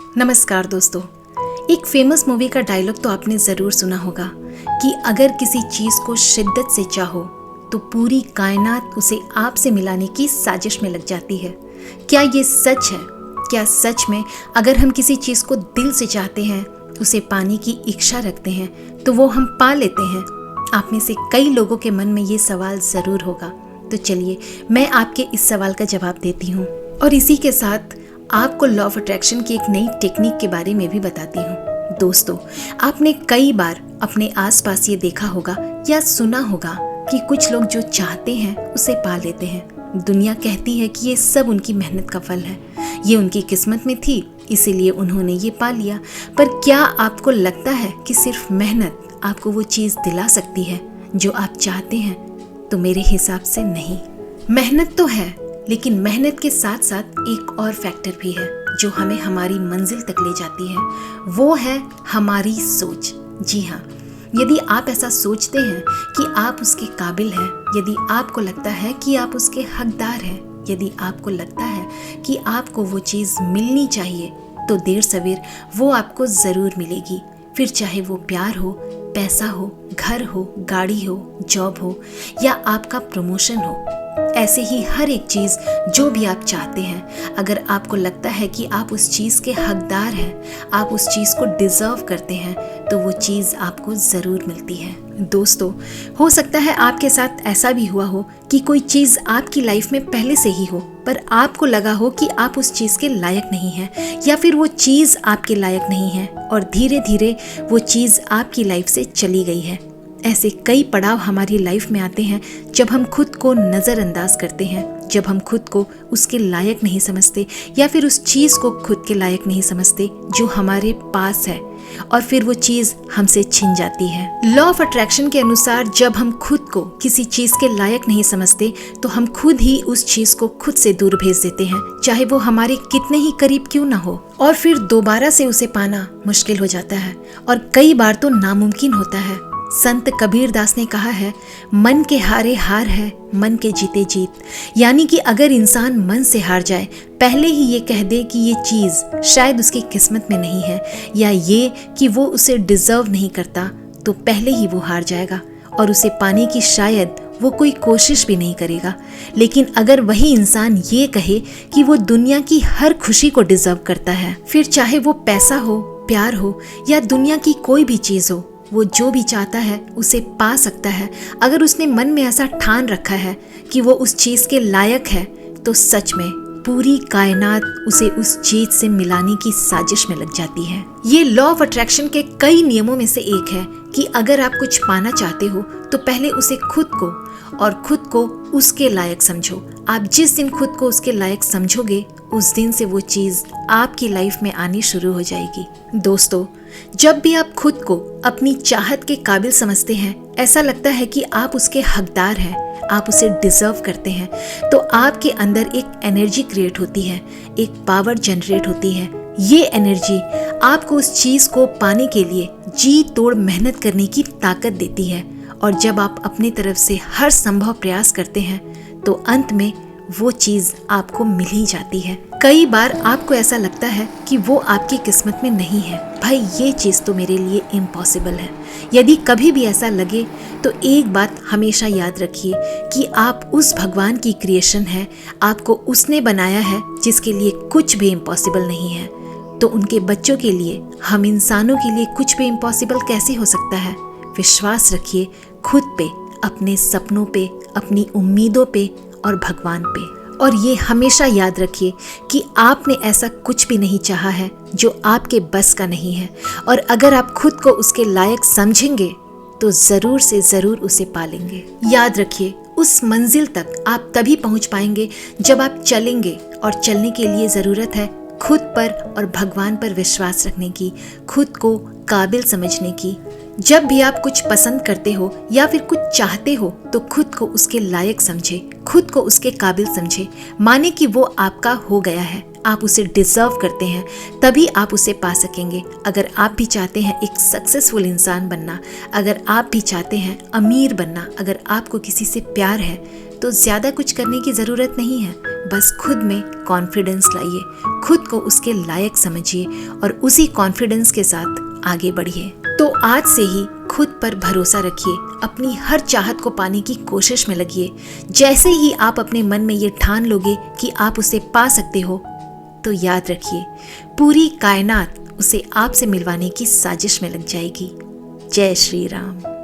नमस्कार दोस्तों। एक फेमस मूवी का डायलॉग तो आपने ज़रूर सुना होगा कि अगर किसी चीज़ को शिद्दत से चाहो तो पूरी कायनात उसे आपसे मिलाने की साजिश में लग जाती है। क्या ये सच है? क्या सच में अगर हम किसी चीज़ को दिल से चाहते हैं, उसे पाने की इच्छा रखते हैं, तो वो हम पा लेते हैं? आप में से कई लोगों के मन में ये सवाल ज़रूर होगा। तो चलिए मैं आपके इस सवाल का जवाब देती हूँ और इसी के साथ आपको लॉ ऑफ अट्रैक्शन की एक नई टेक्निक के बारे में भी बताती हूँ। दोस्तों, आपने कई बार अपने आसपास ये देखा होगा या सुना होगा कि कुछ लोग जो चाहते हैं उसे पा लेते हैं। दुनिया कहती है कि ये सब उनकी मेहनत का फल है, ये उनकी किस्मत में थी, इसीलिए उन्होंने ये पा लिया। पर क्या आपको लगता है कि सिर्फ मेहनत आपको वो चीज़ दिला सकती है जो आप चाहते हैं? तो मेरे हिसाब से नहीं। मेहनत तो है, लेकिन मेहनत के साथ साथ एक और फैक्टर भी है जो हमें हमारी मंजिल तक ले जाती है। वो है हमारी सोच। जी हाँ, यदि आप ऐसा सोचते हैं कि आप उसके काबिल हैं, यदि आपको लगता है कि आप उसके हकदार हैं, यदि आपको लगता है कि आपको वो चीज़ मिलनी चाहिए, तो देर सवेर वो आपको ज़रूर मिलेगी। फिर चाहे वो प्यार हो, पैसा हो, घर हो, गाड़ी हो, जॉब हो या आपका प्रमोशन हो। ऐसे ही हर एक चीज़ जो भी आप चाहते हैं, अगर आपको लगता है कि आप उस चीज़ के हकदार हैं, आप उस चीज़ को डिज़र्व करते हैं, तो वो चीज़ आपको ज़रूर मिलती है। दोस्तों, हो सकता है आपके साथ ऐसा भी हुआ हो कि कोई चीज़ आपकी लाइफ में पहले से ही हो, पर आपको लगा हो कि आप उस चीज़ के लायक नहीं हैं या फिर वो चीज़ आपके लायक नहीं है और धीरे धीरे वो चीज़ आपकी लाइफ से चली गई है। ऐसे कई पड़ाव हमारी लाइफ में आते हैं जब हम खुद को नज़रअंदाज करते हैं, जब हम खुद को उसके लायक नहीं समझते या फिर उस चीज़ को खुद के लायक नहीं समझते जो हमारे पास है, और फिर वो चीज़ हमसे छिन जाती है। लॉ ऑफ अट्रैक्शन के अनुसार जब हम खुद को किसी चीज़ के लायक नहीं समझते तो हम खुद ही उस चीज़ को खुद से दूर भेज देते हैं, चाहे वो हमारे कितने ही करीब क्यों ना हो, और फिर दोबारा से उसे पाना मुश्किल हो जाता है और कई बार तो नामुमकिन होता है। संत कबीर दास ने कहा है, मन के हारे हार है, मन के जीते जीत। यानी कि अगर इंसान मन से हार जाए, पहले ही ये कह दे कि ये चीज़ शायद उसकी किस्मत में नहीं है या ये कि वो उसे डिज़र्व नहीं करता, तो पहले ही वो हार जाएगा और उसे पाने की शायद वो कोई कोशिश भी नहीं करेगा। लेकिन अगर वही इंसान ये कहे कि वो दुनिया की हर खुशी को डिज़र्व करता है, फिर चाहे वो पैसा हो, प्यार हो या दुनिया की कोई भी चीज़ हो, वो जो भी चाहता है उसे पा सकता है। अगर उसने मन में ऐसा ठान रखा है कि वो उस चीज़ के लायक है, तो सच में पूरी कायनात उसे उस चीज़ से मिलाने की साजिश में लग जाती है। ये लॉ ऑफ अट्रैक्शन के कई नियमों में से एक है कि अगर आप कुछ पाना चाहते हो तो पहले उसे खुद को उसके लायक समझो। आप जिस दिन खुद को उसके लायक समझोगे, उस दिन से वो चीज़ आपकी लाइफ में आनी शुरू हो जाएगी। दोस्तों, जब भी आप खुद को अपनी चाहत के काबिल समझते हैं, ऐसा लगता है कि आप उसके हकदार हैं, आप उसे डिज़र्व करते हैं, तो आपके अंदर एक एनर्जी क्रिएट होती है, एक पावर जनरेट होती है। ये एनर्जी आपको उस चीज़ को पाने के लिए जी तोड़ मेहनत करने की ताकत देती है, और जब आप अपनी तरफ से हर संभव प्रयास करते हैं तो अंत में वो चीज़ आपको मिल ही जाती है। कई बार आपको ऐसा लगता है कि वो आपकी किस्मत में नहीं है, भाई ये चीज़ तो मेरे लिए इम्पॉसिबल है। यदि कभी भी ऐसा लगे तो एक बात हमेशा याद रखिए कि आप उस भगवान की क्रिएशन है, आपको उसने बनाया है जिसके लिए कुछ भी इम्पॉसिबल नहीं है। तो उनके बच्चों के लिए, हम इंसानों के लिए कुछ भी इम्पॉसिबल कैसे हो सकता है? विश्वास रखिए खुद पे, अपने सपनों पे, अपनी उम्मीदों पे और भगवान पे। और ये हमेशा याद रखिए कि आपने ऐसा कुछ भी नहीं चाहा है जो आपके बस का नहीं है, और अगर आप खुद को उसके लायक समझेंगे तो ज़रूर से ज़रूर उसे पालेंगे। याद रखिए, उस मंजिल तक आप तभी पहुंच पाएंगे जब आप चलेंगे, और चलने के लिए ज़रूरत है खुद पर और भगवान पर विश्वास रखने की, खुद को काबिल समझने की। जब भी आप कुछ पसंद करते हो या फिर कुछ चाहते हो तो खुद को उसके लायक समझे, खुद को उसके काबिल समझे, माने कि वो आपका हो गया है, आप उसे डिज़र्व करते हैं, तभी आप उसे पा सकेंगे। अगर आप भी चाहते हैं एक सक्सेसफुल इंसान बनना, अगर आप भी चाहते हैं अमीर बनना, अगर आपको किसी से प्यार है, तो ज़्यादा कुछ करने की ज़रूरत नहीं है। बस खुद में कॉन्फिडेंस लाइए, खुद को उसके लायक समझिए और उसी कॉन्फिडेंस के साथ आगे बढ़िए। तो आज से ही खुद पर भरोसा रखिए, अपनी हर चाहत को पाने की कोशिश में लगिए। जैसे ही आप अपने मन में ये ठान लोगे कि आप उसे पा सकते हो, तो याद रखिए पूरी कायनात उसे आपसे मिलवाने की साजिश में लग जाएगी। जय श्री राम।